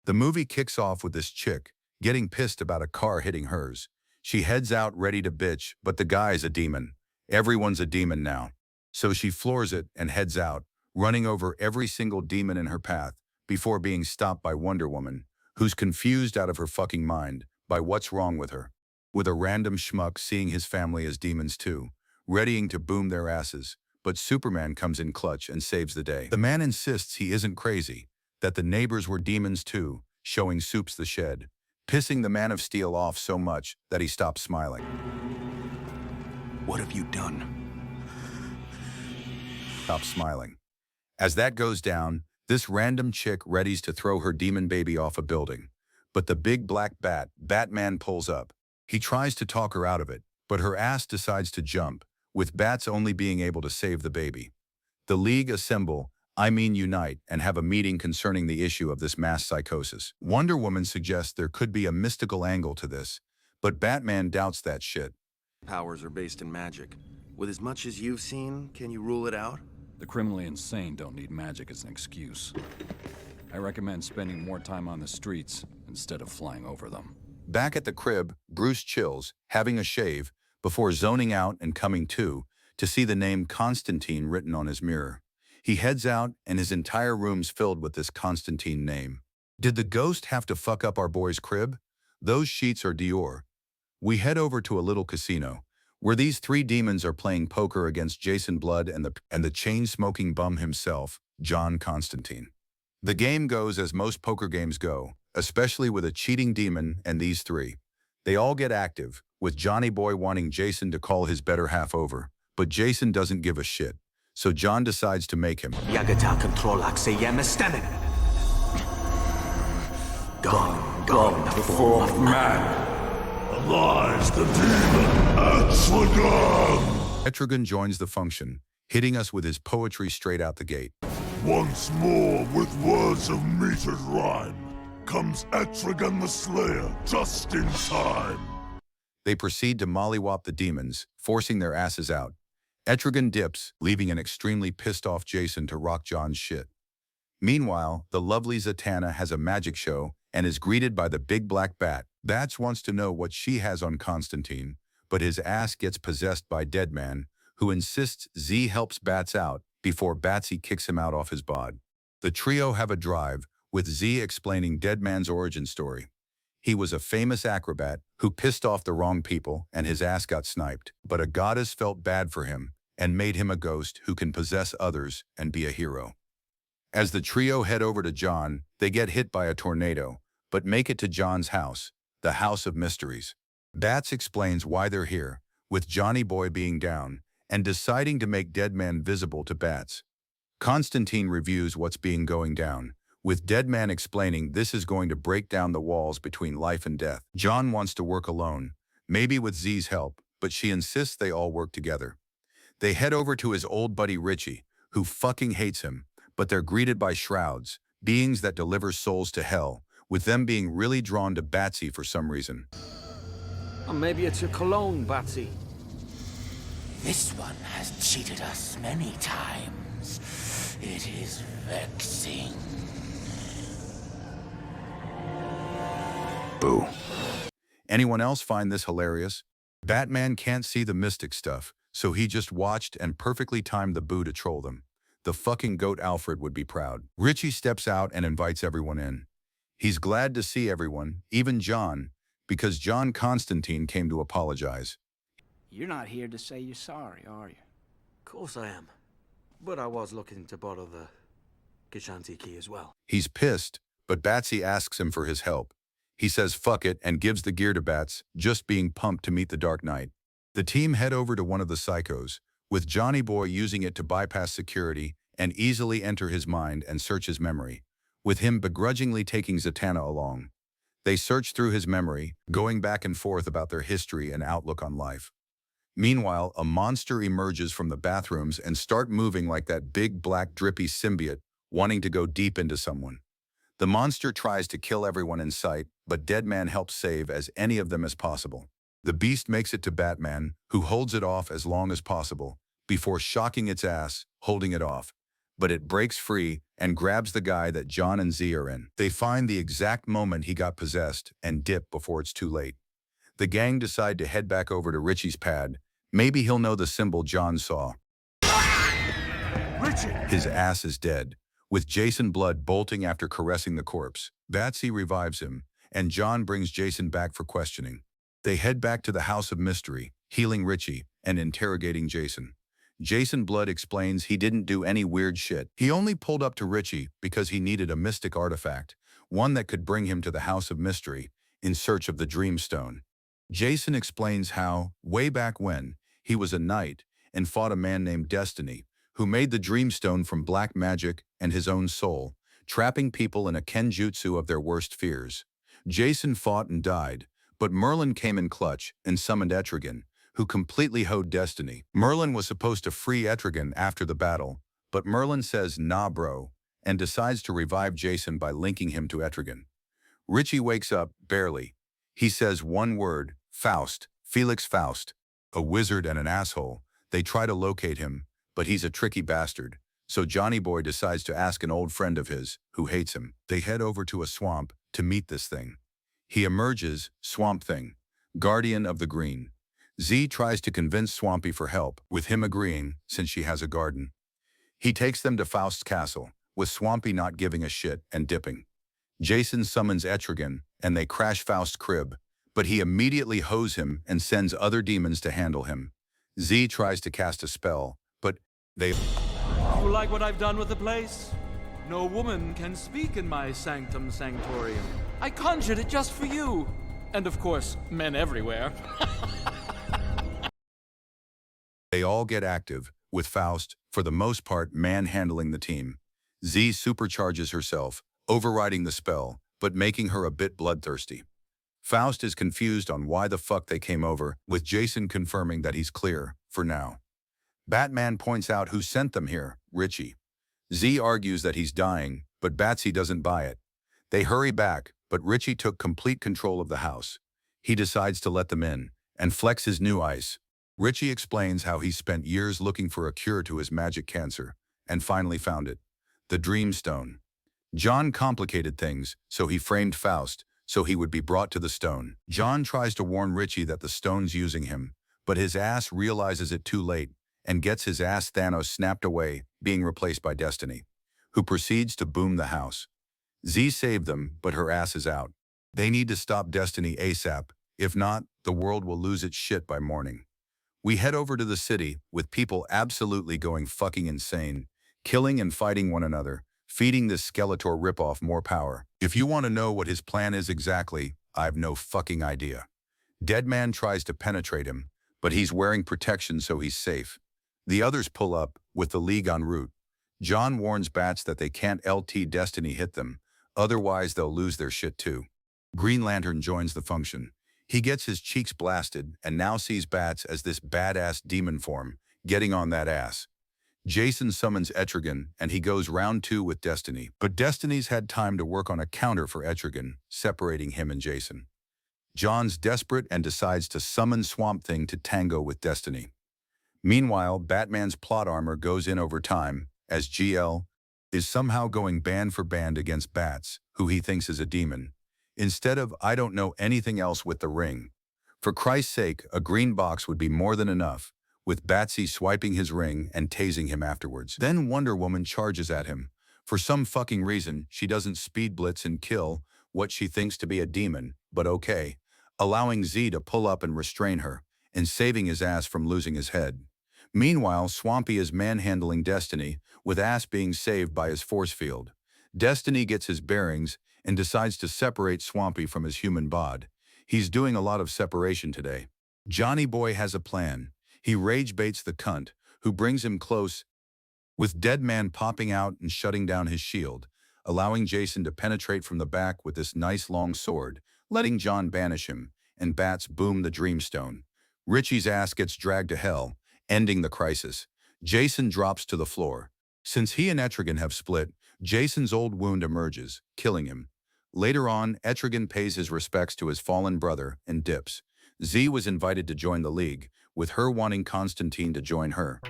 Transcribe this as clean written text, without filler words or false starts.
The movie kicks off with this chick getting pissed about a car hitting hers. She heads out ready to bitch, but the guy's a demon. Everyone's a demon now. So she floors it and heads out, running over every single demon in her path before being stopped by Wonder Woman, who's confused out of her fucking mind by what's wrong with her. With a random schmuck seeing his family as demons too, readying to boom their asses, but Superman comes in clutch and saves the day. The man insists he isn't crazy, that the neighbors were demons too, showing Supes the shed, pissing the Man of Steel off so much that he stops smiling. What have you done? Stop smiling. As that goes down, this random chick readies to throw her demon baby off a building. But the big black Batman pulls up. He tries to talk her out of it, but her ass decides to jump, with Bats only being able to save the baby. The League assemble, unite, and have a meeting concerning the issue of this mass psychosis. Wonder Woman suggests there could be a mystical angle to this, but Batman doubts that shit. Powers are based in magic. With as much as you've seen, can you rule it out? The criminally insane don't need magic as an excuse. I recommend spending more time on the streets instead of flying over them. Back at the crib, Bruce chills, having a shave, before zoning out and coming to see the name Constantine written on his mirror. He heads out and his entire room's filled with this Constantine name. Did the ghost have to fuck up our boy's crib? Those sheets are Dior. We head over to a little casino, where these three demons are playing poker against Jason Blood and the chain-smoking bum himself, John Constantine. The game goes as most poker games go, especially with a cheating demon and these three. They all get active, with Johnny Boy wanting Jason to call his better half over, but Jason doesn't give a shit, so John decides to make him. Yagata kontrolak se yemestemin. Gone, the fourth man. Lies the demon Etrigan! Etrigan joins the function, hitting us with his poetry straight out the gate. Once more, with words of metered rhyme, comes Etrigan the Slayer, just in time. They proceed to mollywop the demons, forcing their asses out. Etrigan dips, leaving an extremely pissed-off Jason to rock John's shit. Meanwhile, the lovely Zatanna has a magic show and is greeted by the big black bat. Bats wants to know what she has on Constantine, but his ass gets possessed by Deadman, who insists Z helps Bats out before Batsy kicks him out off his bod. The trio have a drive, with Z explaining Deadman's origin story. He was a famous acrobat who pissed off the wrong people and his ass got sniped, but a goddess felt bad for him and made him a ghost who can possess others and be a hero. As the trio head over to John, they get hit by a tornado, but make it to John's house, the House of Mysteries. Bats explains why they're here, with Johnny Boy being down, and deciding to make Deadman visible to Bats. Constantine reviews what's going down, with Deadman explaining this is going to break down the walls between life and death. John wants to work alone, maybe with Z's help, but she insists they all work together. They head over to his old buddy Richie, who fucking hates him, but they're greeted by shrouds, beings that deliver souls to hell, with them being really drawn to Batsy for some reason. Or maybe it's your cologne, Batsy. This one has cheated us many times. It is vexing. Boo. Anyone else find this hilarious? Batman can't see the mystic stuff, so he just watched and perfectly timed the boo to troll them. The fucking goat Alfred would be proud. Richie steps out and invites everyone in. He's glad to see everyone, even John, because John Constantine came to apologize. You're not here to say you're sorry, are you? Of course I am. But I was looking to borrow the Kishanti key as well. He's pissed, but Batsy asks him for his help. He says fuck it and gives the gear to Bats, just being pumped to meet the Dark Knight. The team head over to one of the psychos, with Johnny Boy using it to bypass security and easily enter his mind and search his memory, with him begrudgingly taking Zatanna along. They search through his memory, going back and forth about their history and outlook on life. Meanwhile, a monster emerges from the bathrooms and start moving like that big black drippy symbiote, wanting to go deep into someone. The monster tries to kill everyone in sight, but Deadman helps save as many of them as possible. The beast makes it to Batman, who holds it off as long as possible, before shocking its ass, holding it off. but it breaks free and grabs the guy that John and Z are in. They find the exact moment he got possessed and dip before it's too late. The gang decide to head back over to Richie's pad. Maybe he'll know the symbol John saw. Richie! His ass is dead, with Jason Blood bolting after caressing the corpse. Batsy revives him, and John brings Jason back for questioning. They head back to the House of Mystery, healing Richie and interrogating Jason. Jason Blood explains he didn't do any weird shit. He only pulled up to Richie because he needed a mystic artifact, one that could bring him to the House of Mystery in search of the Dreamstone. Jason explains how, way back when, he was a knight and fought a man named Destiny, who made the Dreamstone from black magic and his own soul, trapping people in a kenjutsu of their worst fears. Jason fought and died, but Merlin came in clutch and summoned Etrigan, who completely hoed Destiny. Merlin was supposed to free Etrigan after the battle, but Merlin says nah bro, and decides to revive Jason by linking him to Etrigan. Richie wakes up, barely. He says one word, Faust, Felix Faust. A wizard and an asshole. They try to locate him, but he's a tricky bastard. So Johnny Boy decides to ask an old friend of his, who hates him. They head over to a swamp to meet this thing. He emerges, Swamp Thing, guardian of the green. Z tries to convince Swampy for help, with him agreeing, since she has a garden. He takes them to Faust's castle, with Swampy not giving a shit and dipping. Jason summons Etrigan, and they crash Faust's crib, but he immediately hoes him and sends other demons to handle him. Z tries to cast a spell, but they... You like what I've done with the place? No woman can speak in my sanctum sanctorium. I conjured it just for you. And of course, men everywhere. They all get active, with Faust, for the most part, manhandling the team. Z supercharges herself, overriding the spell, but making her a bit bloodthirsty. Faust is confused on why the fuck they came over, with Jason confirming that he's clear, for now. Batman points out who sent them here, Richie. Z argues that he's dying, but Batsy doesn't buy it. They hurry back, but Richie took complete control of the house. He decides to let them in, and flex his new ice. Richie explains how he spent years looking for a cure to his magic cancer, and finally found it. The Dreamstone. John complicated things, so he framed Faust, so he would be brought to the stone. John tries to warn Richie that the stone's using him, but his ass realizes it too late, and gets his ass Thanos snapped away, being replaced by Destiny, who proceeds to boom the house. Z saved them, but her ass is out. They need to stop Destiny ASAP. If not, the world will lose its shit by morning. We head over to the city, with people absolutely going fucking insane, killing and fighting one another, feeding this Skeletor ripoff more power. If you want to know what his plan is exactly, I've no fucking idea. Deadman tries to penetrate him, but he's wearing protection so he's safe. The others pull up, with the League en route. John warns Bats that they can't LT Destiny hit them, otherwise they'll lose their shit too. Green Lantern joins the function. He gets his cheeks blasted and now sees Bats as this badass demon form, getting on that ass. Jason summons Etrigan and he goes round 2 with Destiny, but Destiny's had time to work on a counter for Etrigan, separating him and Jason. John's desperate and decides to summon Swamp Thing to tango with Destiny. Meanwhile, Batman's plot armor goes in over time, as GL is somehow going band for band against Bats, who he thinks is a demon, instead of I don't know anything else with the ring. For Christ's sake, a green box would be more than enough, with Batsy swiping his ring and tasing him afterwards. Then Wonder Woman charges at him. For some fucking reason, she doesn't speed blitz and kill what she thinks to be a demon, but okay, allowing Z to pull up and restrain her, and saving his ass from losing his head. Meanwhile, Swampy is manhandling Destiny, with ass being saved by his force field. Destiny gets his bearings and decides to separate Swampy from his human bod. He's doing a lot of separation today. Johnny Boy has a plan. He rage baits the cunt, who brings him close, with Deadman popping out and shutting down his shield, allowing Jason to penetrate from the back with this nice long sword, letting John banish him, and Bats boom the Dreamstone. Richie's ass gets dragged to hell, ending the crisis. Jason drops to the floor. Since he and Etrigan have split, Jason's old wound emerges, killing him. Later on, Etrigan pays his respects to his fallen brother and dips. Z was invited to join the League, with her wanting Constantine to join her.